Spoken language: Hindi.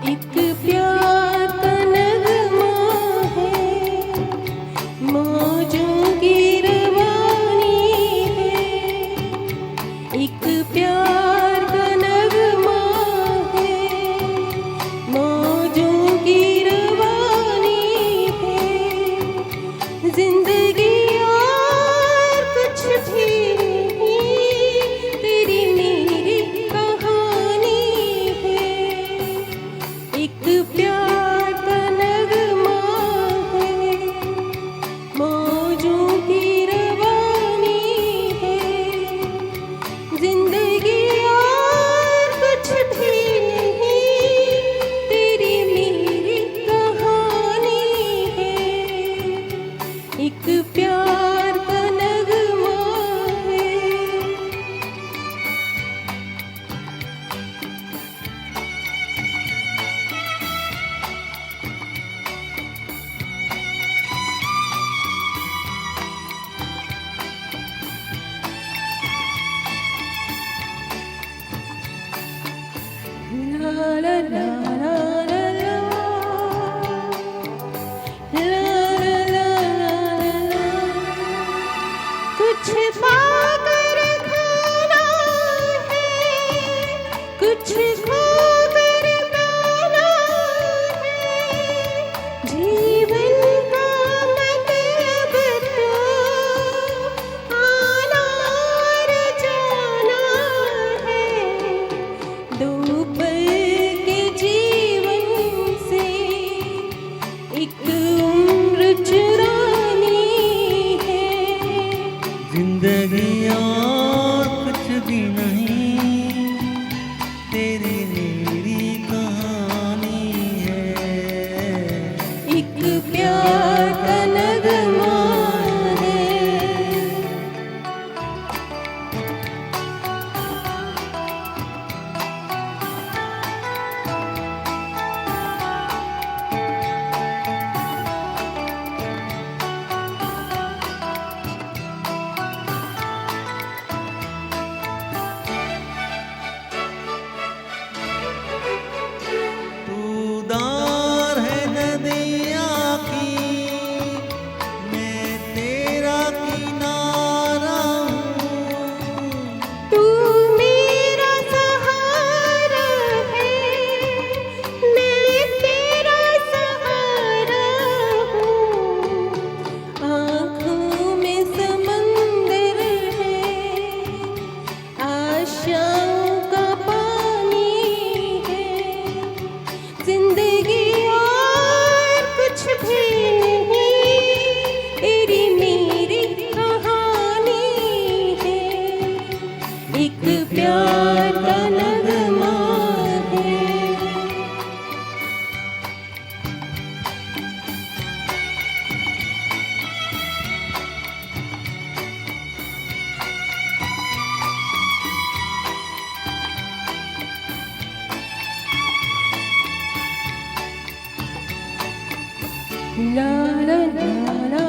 एक प्यार का नगमा है, मौजों की रवानी है। एक प्यार का नगमा है, मौजों की रवानी है। जिंदगी और कुछ भी नहीं, तेरी मेरी कहानी है। एक प्यार का नगमा है, मौजों की रवानी है। जिंदगी और कुछ भी नहीं, तेरी मेरी कहानी है। एक प्यार का नगमा है। La la la la la la, la la la la la। कुछ पाकर खाना है, कुछ खोकर पाना है। जीवन का मतलब तो आना और जाना है। दो पल के जीवन से एक उम्र चुरानी है। जिंदगी और कुछ भी नहीं, तेरी मेरी कहानी है। एक प्यार का नगमा है। तू दार है नदिया की, मैं तेरा किनारा हूँ। तू मेरा सहारा है, मैं तेरा सहारा हूँ। आँखों में समंदर है, आशाओं का पानी है। जिंदगी और कुछ भी नहीं, तेरी मेरी कहानी है। एक प्यार का नगमा है। La la la la